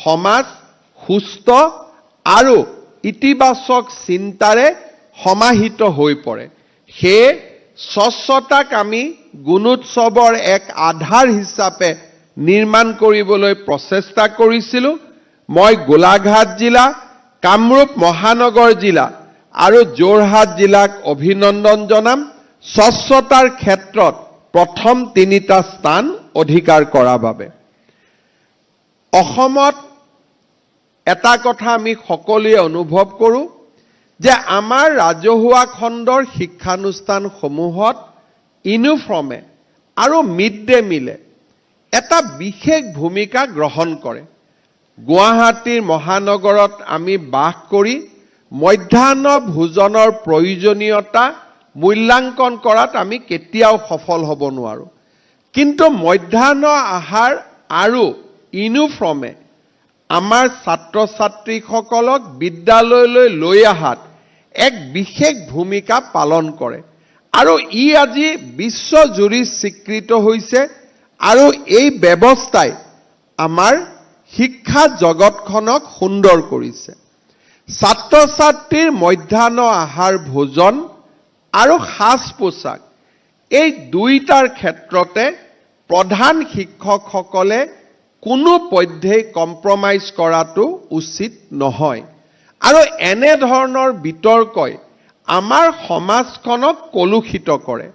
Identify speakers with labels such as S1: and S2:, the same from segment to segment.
S1: সমাজ সুস্থ আৰু ইতিবাচক চিন্তাৰে সমাহিত হৈ পৰে। সেয়ে স্বচ্ছতাক আমি গুণোৎসৱৰ এক আধাৰ হিচাপে নিৰ্মাণ কৰিবলৈ প্ৰচেষ্টা কৰিছিলোঁ। মই গোলাঘাট জিলা, কামৰূপ মহানগৰ জিলা আৰু যোৰহাট জিলাক অভিনন্দন জনাম স্বচ্ছতাৰ ক্ষেত্ৰত প্ৰথম 3টা স্থান অধিকাৰ কৰাৰ বাবে। অসমত এটা কথা আমি সকলোৱে অনুভৱ কৰোঁ যে আমাৰ ৰাজহুৱা খণ্ডৰ শিক্ষানুষ্ঠানসমূহত ইউনিফৰ্মে আৰু মিড ডে মিলে এটা বিশেষ ভূমিকা গ্ৰহণ কৰে। গুৱাহাটীৰ মহানগৰত আমি বাস কৰি মধ্যাহ্ন ভোজনৰ প্ৰয়োজনীয়তা মূল্যাংকন কৰাত আমি কেতিয়াও সফল হ'ব নোৱাৰোঁ। কিন্তু মধ্যাহ্ন আহাৰ আৰু ইউনিফৰ্মে আমাৰ ছাত্ৰ ছাত্ৰীসকলক বিদ্যালয়লৈ লৈ অহাত এক বিশেষ ভূমিকা পালন কৰে আৰু ই আজি বিশ্বজুৰি স্বীকৃত হৈছে আৰু এই ব্যৱস্থাই আমাৰ শিক্ষা জগতখনক সুন্দৰ কৰিছে। ছাত্ৰ ছাত্ৰীৰ মধ্যাহ্ন আহাৰ ভোজন আৰু সাজ পোছাক এই দুইটাৰ ক্ষেত্ৰতে প্ৰধান শিক্ষকসকলে কোনো পধ্যেই কম্প্ৰমাইজ কৰাটো উচিত নহয় আৰু এনে ধৰণৰ বিতৰ্কই আমাৰ সমাজখনক কলুষিত কৰে।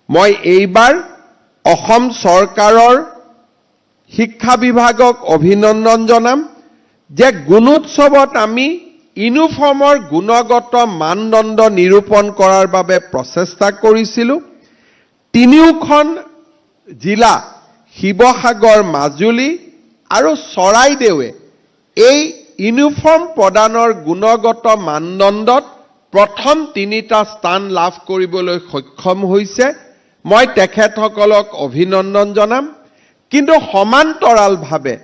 S1: মই এইবাৰ অসম চৰকাৰৰ শিক্ষা বিভাগক অভিনন্দন জনাম যে গুণোৎসৱত আমি ইউনিফৰ্মৰ গুণগত মানদণ্ড নিৰূপণ কৰাৰ বাবে প্ৰচেষ্টা কৰিছিলোঁ। 3খন জিলা শিৱসাগৰ, মাজুলী আৰু চৰাইদেৱে এই ইউনিফৰ্ম প্ৰদানৰ গুণগত মানদণ্ডত প্ৰথম 3টা স্থান লাভ কৰিবলৈ সক্ষম হৈছে। মই তেখেতসকলক অভিনন্দন জনাম। কিন্তু সমান্তৰালভাৱে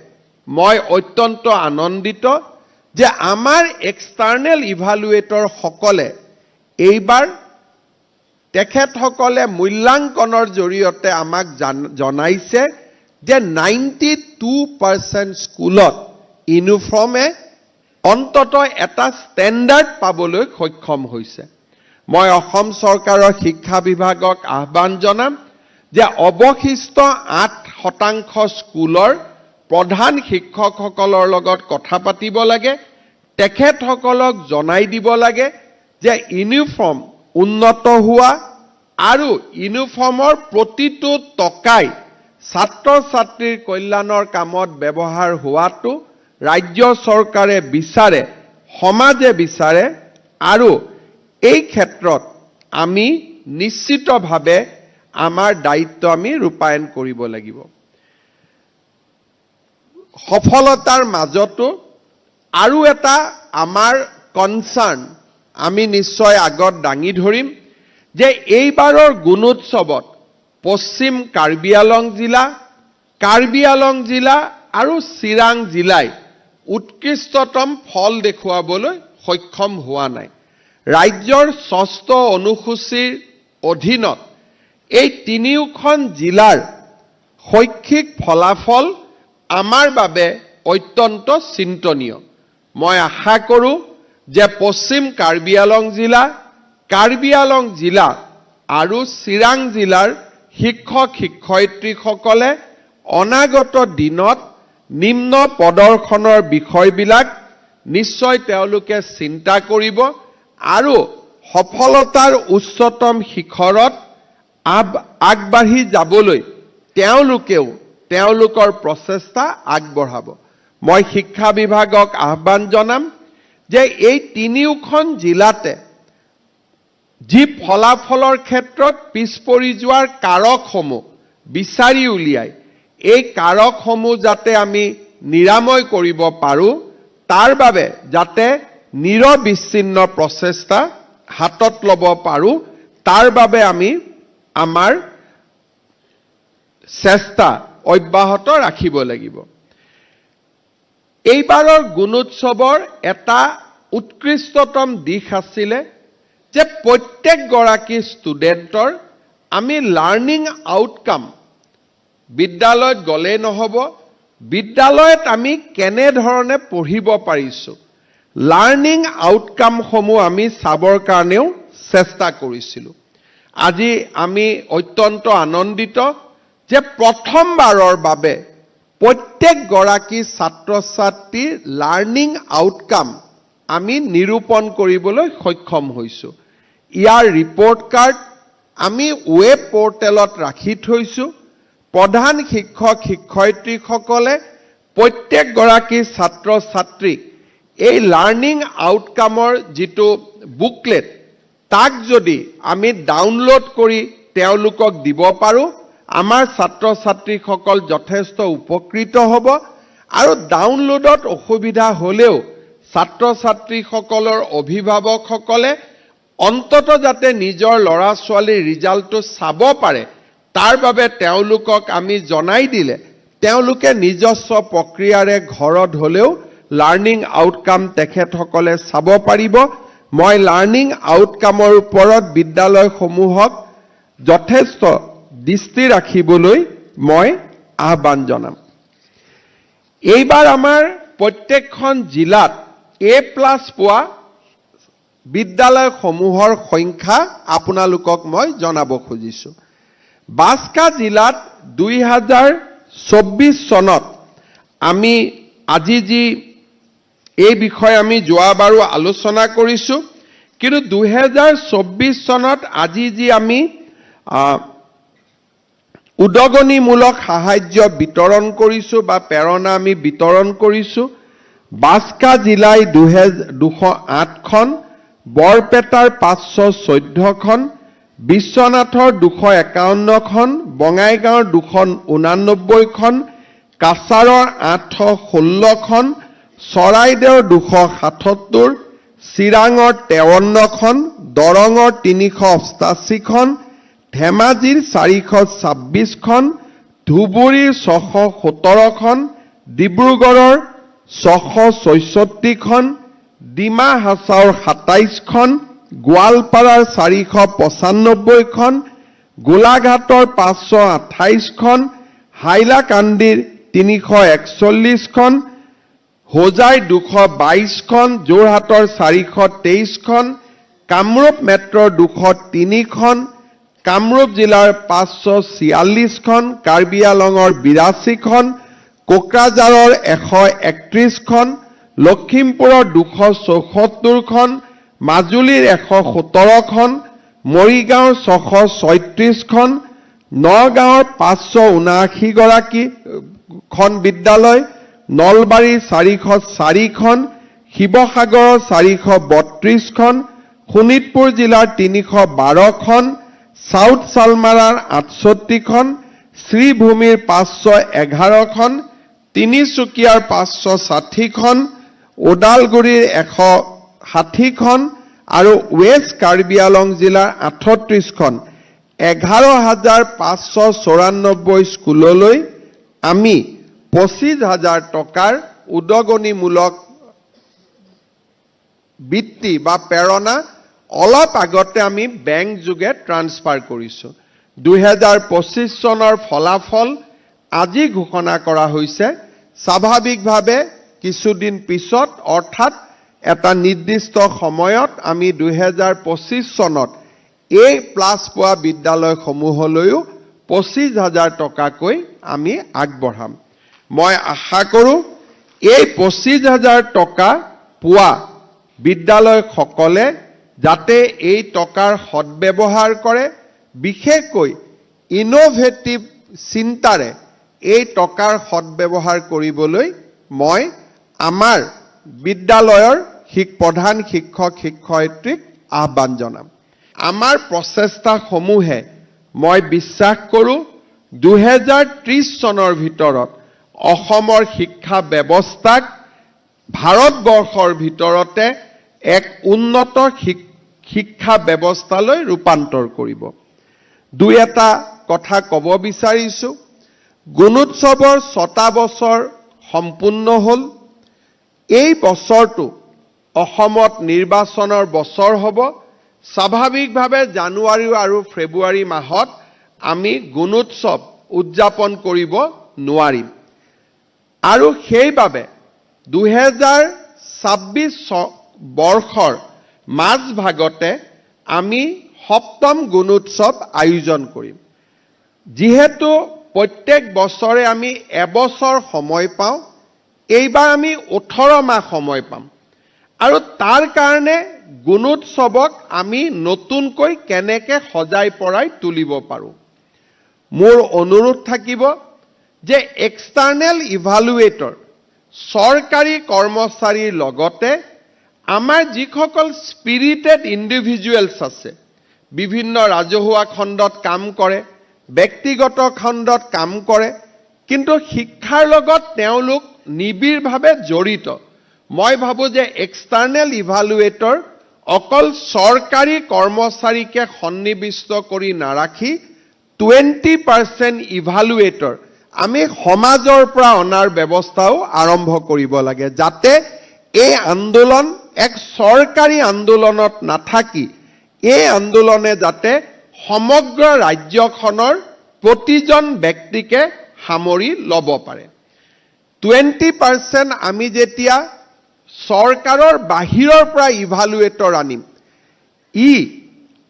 S1: মই অত্যন্ত আনন্দিত যে আমাৰ এক্সটাৰ্নেল ইভালুৱেটৰসকলে এইবাৰ তেখেতসকলে মূল্যাংকনৰ জৰিয়তে আমাক জনাইছে যে 92% স্কুলত ইউনিফৰ্মে অন্ততঃ এটা ষ্টেণ্ডাৰ্ড পাবলৈ সক্ষম হৈছে। মই অসম চৰকাৰৰ শিক্ষা বিভাগক আহ্বান জনাম যে অৱশিষ্ট 8% স্কুলৰ প্ৰধান শিক্ষকসকলৰ লগত কথা পাতিব লাগে, তেখেতসকলক জনাই দিব লাগে যে ইউনিফৰ্ম উন্নত হোৱা আৰু ইউনিফৰ্মৰ প্ৰতিটো টকাই ছাত্ৰ ছাত্ৰীৰ কল্যাণৰ কামত ব্যৱহাৰ হোৱাটো ৰাজ্য চৰকাৰে বিচাৰে, সমাজে বিচাৰে আৰু এই ক্ষেত্ৰত আমি নিশ্চিতভাৱে আমাৰ দায়িত্ব আমি ৰূপায়ণ কৰিব লাগিব। সফলতাৰ মাজতো আৰু এটা আমাৰ কনচাৰ্ণ আমি নিশ্চয় আগত দাঙি ধৰিম যে এইবাৰৰ গুণোৎসৱত পশ্চিম কাৰ্বি আংলং জিলা আৰু চিৰাং জিলাই উৎকৃষ্টতম ফল দেখুৱাবলৈ সক্ষম হোৱা নাই। ৰাজ্যৰ 6ষ্ঠ অনুসূচীৰ অধীনত এই 3খন জিলাৰ শৈক্ষিক ফলাফল আমাৰ বাবে অত্যন্ত চিন্তনীয়। মই আশা কৰোঁ যে পশ্চিম কাৰ্বি আংলং জিলা আৰু চিৰাং জিলাৰ শিক্ষক শিক্ষয়িত্ৰীসকলে অনাগত দিনত নিম্ন প্ৰদৰ্শনৰ বিষয়বিলাক নিশ্চয় তেওঁলোকে চিন্তা কৰিব আৰু সফলতাৰ উচ্চতম শিখৰত আগবাঢ়ি যাবলৈ তেওঁলোকেও তেওঁলোকৰ প্ৰচেষ্টা আগবঢ়াব। মই শিক্ষা বিভাগক আহ্বান জনাম যে এই 3খন জিলাতে যি ফলাফলৰ ক্ষেত্ৰত পিছ পৰি যোৱাৰ কাৰকসমূহ বিচাৰি উলিয়াই এই কাৰকসমূহ যাতে আমি নিৰাময় কৰিব পাৰোঁ, তাৰ বাবে যাতে নিৰবিচ্ছিন্ন প্ৰচেষ্টা হাতত ল'ব পাৰোঁ, তাৰ বাবে আমি আমাৰ চেষ্টা অব্যাহত ৰাখিব লাগিব। এইবাৰৰ গুণোৎসৱৰ এটা উৎকৃষ্টতম দিশ আছিলে যে প্ৰত্যেকগৰাকী ষ্টুডেণ্টৰ আমি লাৰ্নিং আউটকাম বিদ্যালয়ত গ'লে নহ'ব, বিদ্যালয়ত আমি কেনেধৰণে পঢ়িব পাৰিছোঁ, লাৰ্ণিং আউটকামসমূহ আমি চাবৰ কাৰণেও চেষ্টা কৰিছিলোঁ। আজি আমি অত্যন্ত আনন্দিত যে প্ৰথমবাৰৰ বাবে প্ৰত্যেকগৰাকী ছাত্ৰ ছাত্ৰীৰ লাৰ্ণিং আউটকাম আমি নিৰূপণ কৰিবলৈ সক্ষম হৈছোঁ। ইয়াৰ ৰিপৰ্ট কাৰ্ড আমি ৱেব পৰ্টেলত ৰাখি থৈছোঁ। প্ৰধান শিক্ষক শিক্ষয়িত্ৰীসকলে প্ৰত্যেকগৰাকী ছাত্ৰ ছাত্ৰীক এই লাৰ্ণিং আউটকামৰ যিটো বুকলেট তাক যদি আমি ডাউনলোড কৰি তেওঁলোকক দিব পাৰোঁ, আমাৰ ছাত্ৰ ছাত্ৰীসকল যথেষ্ট উপকৃত হ'ব। আৰু ডাউনলোডত অসুবিধা হ'লেও ছাত্ৰ ছাত্ৰীসকলৰ অভিভাৱকসকলে অন্তত যাতে নিজৰ ল'ৰা ছোৱালীৰ ৰিজাল্টটো চাব পাৰে, তাৰ বাবে তেওঁলোকক আমি জনাই দিলে তেওঁলোকে নিজস্ব প্ৰক্ৰিয়াৰে ঘৰত হ'লেও লাৰ্ণিং আউটকাম তেখেতসকলে চাব পাৰিব। মই লাৰ্ণিং আউটকামৰ ওপৰত বিদ্যালয়সমূহক যথেষ্ট দৃষ্টি ৰাখিবলৈ মই আহ্বান জনাম। এইবাৰ আমাৰ প্ৰত্যেকখন জিলাত A+ পোৱা বিদ্যালয়সমূহৰ সংখ্যা আপোনালোকক মই জনাব খুজিছোঁ। বাস্কা জিলাত 2024 চনত আমি আজি যি এই বিষয়ে আমি যোৱাবাৰো আলোচনা কৰিছোঁ, কিন্তু 2024 চনত আজি যি আমি উদগনিমূলক সাহায্য বিতৰণ কৰিছোঁ বা প্ৰেৰণা আমি বিতৰণ কৰিছোঁ, বাস্কা জিলাই 208খন, বৰপেটাৰ 514খন, বিশ্বনাথৰ 251খন, বঙাইগাঁৱৰ 289খন, কাছাৰৰ 816খন, চৰাইদেউৰ 277, চিৰাঙৰ 53খন, দৰঙৰ 388খন, ধেমাজিৰ 426খন, ধুবুৰীৰ 617খন, ডিব্ৰুগড়ৰ 664খন, ডিমা হাছাওৰ 27খন, গোৱালপাৰাৰ 495খন, গোলাঘাটৰ 528খন, হাইলাকান্দিৰ 341খন, হোজাইৰ 222খন, যোৰহাটৰ 423খন, কামৰূপ মেট্ৰৰ 203খন, কামৰূপ জিলাৰ 546খন, কাৰ্বি আলঙৰ 82খন, কোকৰাঝাৰৰ 131খন, লখিমপুৰৰ 274খন, মাজুলীৰ 117খন, মৰিগাঁৱৰ 636খন, নগাঁৱৰ 579খন বিদ্যালয়, নলবাৰীৰ 404খন, শিৱসাগৰৰ 432খন, শোণিতপুৰ জিলাৰ 312খন, সাউথ চালমাৰাৰ 68খন, শ্ৰীভূমিৰ 511খন, তিনিচুকীয়াৰ 560খন, ওদালগুৰিৰ 160খন আৰু ৱেষ্ট কাৰ্বি আলং জিলাৰ 38খন 11,594 স্কুললৈ আমি 25,000 টকাৰ উদগনিমূলক বৃত্তি বা প্ৰেৰণা অলপ আগতে আমি বেংক যোগে ট্ৰান্সফাৰ কৰিছোঁ। 2025 চনৰ ফলাফল আজি ঘোষণা কৰা হৈছে। স্বাভাৱিকভাৱে কিছুদিন পিছত অৰ্থাৎ এটা নিৰ্দিষ্ট সময়ত আমি 2025 চনত A+ পোৱা বিদ্যালয়সমূহলৈও 25,000 টকাকৈ আমি আগবঢ়াম। মই আশা কৰোঁ এই 25,000 টকা পোৱা বিদ্যালয়সকলে যাতে এই টকাৰ সদ্ব্যৱহাৰ কৰে, বিশেষকৈ ইনোভেটিভ চিন্তাৰে এই টকাৰ সদ্ব্যৱহাৰ কৰিবলৈ মই আমাৰ বিদ্যালয়ৰ প্ৰধান শিক্ষক শিক্ষয়িত্ৰীক আহ্বান জনাম। আমাৰ প্ৰচেষ্টাসমূহে মই বিশ্বাস কৰোঁ 2030 চনৰ ভিতৰত অসমৰ শিক্ষা ব্যৱস্থাক ভাৰতবৰ্ষৰ ভিতৰতে এক উন্নত শিক্ষা ব্যৱস্থালৈ ৰূপান্তৰ কৰিব। দুই এটা কথা ক'ব বিচাৰিছোঁ। গুণোৎসৱৰ 6টা বছৰ সম্পূৰ্ণ হ'ল। এই বছৰটো অসমত নিৰ্বাচনৰ বছৰ হ'ব। স্বাভাৱিকভাৱে জানুৱাৰী আৰু ফেব্ৰুৱাৰী মাহত আমি গুণোৎসৱ উদযাপন কৰিব নোৱাৰিম। আৰু সেইবাবে 2026 বৰ্ষৰ মাজভাগতে আমি সপ্তম গুণোৎসৱ আয়োজন কৰিম। যিহেতু প্ৰত্যেক বছৰে আমি এবছৰ সময় পাওঁ, এইবাৰ আমি 18 মাহ সময় পাম আৰু তাৰ কাৰণে গুণোৎসৱক আমি নতুনকৈ কেনেকৈ সজাই পৰাই তুলিব পাৰোঁ। মোৰ অনুৰোধ থাকিব যে এক্সটাৰ্নেল ইভালুৱেটৰ চৰকাৰী কৰ্মচাৰীৰ লগতে আমাৰ যিসকল স্পিৰিটেড ইণ্ডিভিজুৱেলছ আছে, বিভিন্ন ৰাজহুৱা খণ্ডত কাম কৰে, ব্যক্তিগত খণ্ডত কাম কৰে, কিন্তু শিক্ষাৰ লগত তেওঁলোক নিবিড়ভাৱে জড়িত। মই ভাবোঁ যে এক্সটাৰ্নেল ইভালুৱেটৰ অকল চৰকাৰী কৰ্মচাৰীকে সন্নিৱিষ্ট কৰি নাৰাখি 20% ইভালুৱেটৰ আমি সমাজৰ পৰা অনাৰ ব্যৱস্থাও আৰম্ভ কৰিব লাগে, যাতে এই আন্দোলন এক চৰকাৰী আন্দোলনত নাথাকি এই আন্দোলনে যাতে সমগ্ৰ ৰাজ্যখনৰ প্ৰতিজন ব্যক্তিকে সামৰি ল'ব পাৰে। 20% আমি যেতিয়া চৰকাৰৰ বাহিৰৰ পৰা ইভালুৱেটৰ আনিম,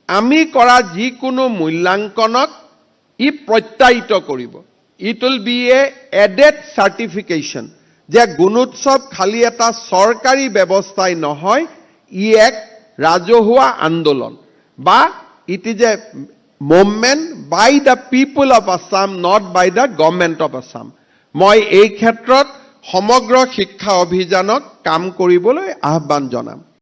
S1: আমি কৰা যিকোনো মূল্যাংকনক প্ৰত্যায়িত কৰিব। It will be added certification যে গুণোৎসৱ খালি এটা চৰকাৰী ব্যৱস্থাই নহয়, এক ৰাজহুৱা আন্দোলন বা it is a movement by the people of Assam, not by the government of Assam. মই এই ক্ষেত্ৰত সমগ্ৰ শিক্ষা অভিযানক কাম কৰিবলৈ আহ্বান জনাম।